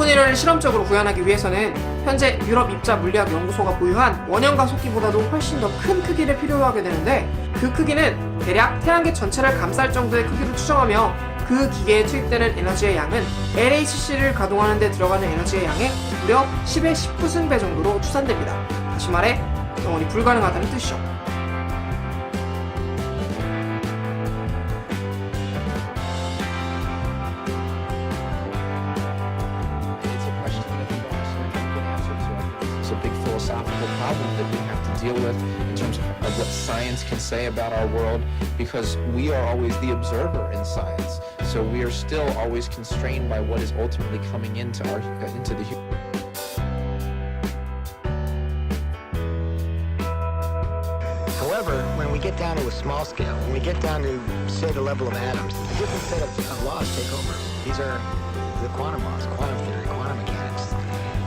전분일을 실험적으로 구현하기 위해서는 현재 유럽 입자 물리학 연구소가 보유한 원형 가속기보다도 훨씬 더 큰 크기를 필요로 하게 되는데, 그 크기는 대략 태양계 전체를 감쌀 정도의 크기로 추정하며 그 기계에 투입되는 에너지의 양은 LHC를 가동하는 데 들어가는 에너지의 양의 무려 10의 19승배 정도로 추산됩니다. 다시 말해 영원히 불가능하다는 뜻이죠. It's a big philosophical problem that we have to deal with in terms of what science can say about our world, because we are always the observer in science. So we are still always constrained by what is ultimately coming into the However, when we get down to a small scale, when we get down to, say, the level of atoms, a different set of laws take over. These are the quantum laws, quantum theory, quantum mechanics.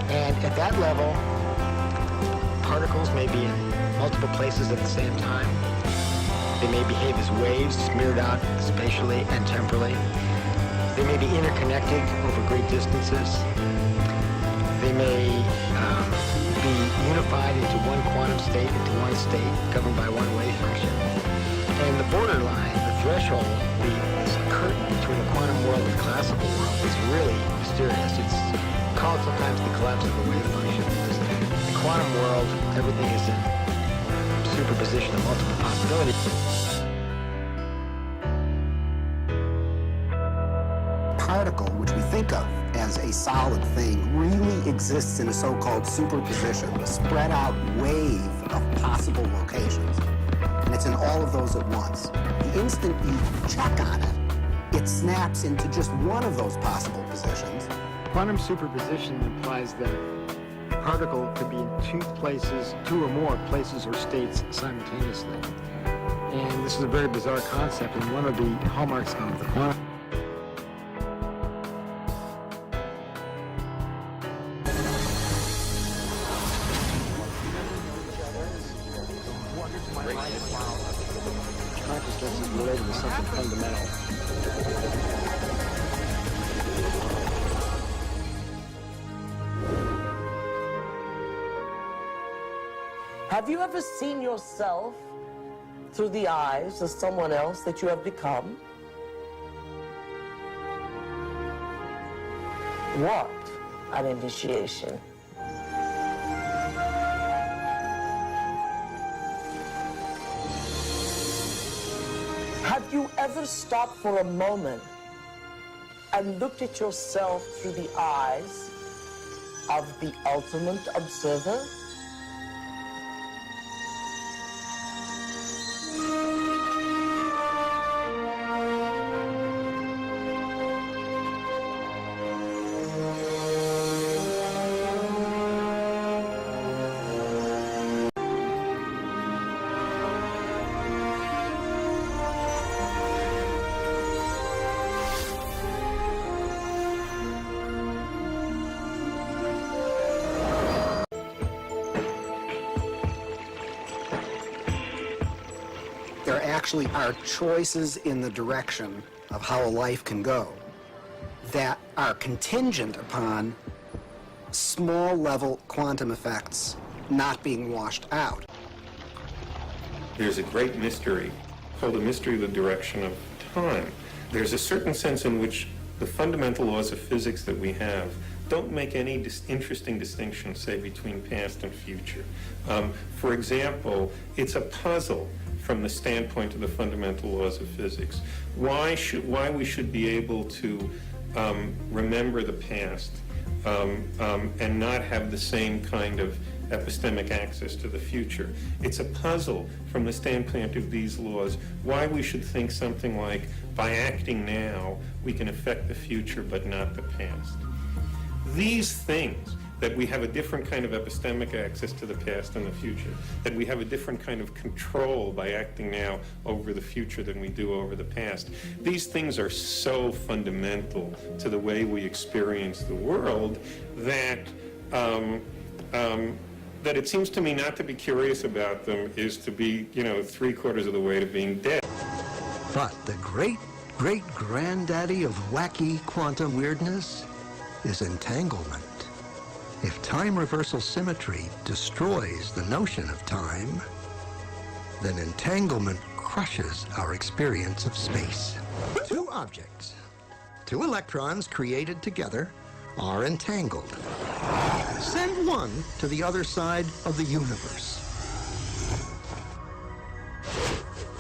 And at that level, particles may be in multiple places at the same time. They may behave as waves smeared out spatially and temporally. They may be interconnected over great distances. They may be unified into one quantum state, into one state governed by one wave function. And the borderline, the threshold, the curtain between the quantum world and the classical world is really mysterious. It's called sometimes the collapse of the wave function, because the quantum world, everything is in superposition of multiple possibilities. Particle, which we think of as a solid thing, really exists in a so-called superposition, a spread out wave of possible locations. And it's in all of those at once. The instant you check on it, it snaps into just one of those possible positions. Quantum superposition implies that a particle could be in two or more places or states simultaneously. And this is a very bizarre concept, and one of the hallmarks of the quantum consciousness is related to something fundamental. Have you ever seen yourself through the eyes of someone else that you have become? What an initiation. Have you ever stopped for a moment and looked at yourself through the eyes of the ultimate observer? There actually are choices in the direction of how a life can go that are contingent upon small level quantum effects not being washed out. There's a great mystery called the mystery of the direction of time. There's a certain sense in which the fundamental laws of physics that we have don't make any interesting distinction, say, between past and future. For example, it's a puzzle from the standpoint of the fundamental laws of physics. Why we should be able to remember the past and not have the same kind of epistemic access to the future. It's a puzzle from the standpoint of these laws, why we should think something like, by acting now, we can affect the future but not the past. These things, that we have a different kind of epistemic access to the past and the future, that we have a different kind of control by acting now over the future than we do over the past. These things are so fundamental to the way we experience the world that that it seems to me not to be curious about them is to be, 3/4 of the way to being dead. But the great-great-granddaddy of wacky quantum weirdness is entanglement. If time reversal symmetry destroys the notion of time, then entanglement crushes our experience of space. Two objects, two electrons created together, are entangled. Send one to the other side of the universe.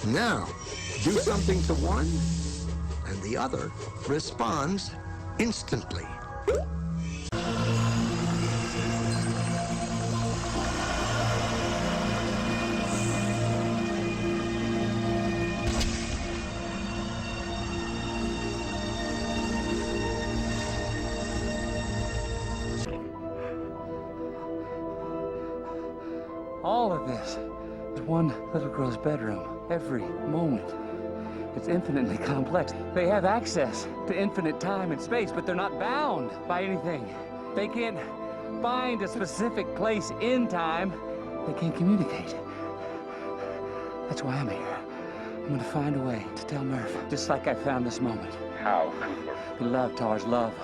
Now, do something to one, and the other responds instantly. All of this is one little girl's bedroom, every moment. It's infinitely complex. They have access to infinite time and space, but they're not bound by anything. They can't find a specific place in time. They can't communicate. That's why I'm here. I'm gonna find a way to tell Murph, just like I found this moment. How, Cooper? The love, Tars, love.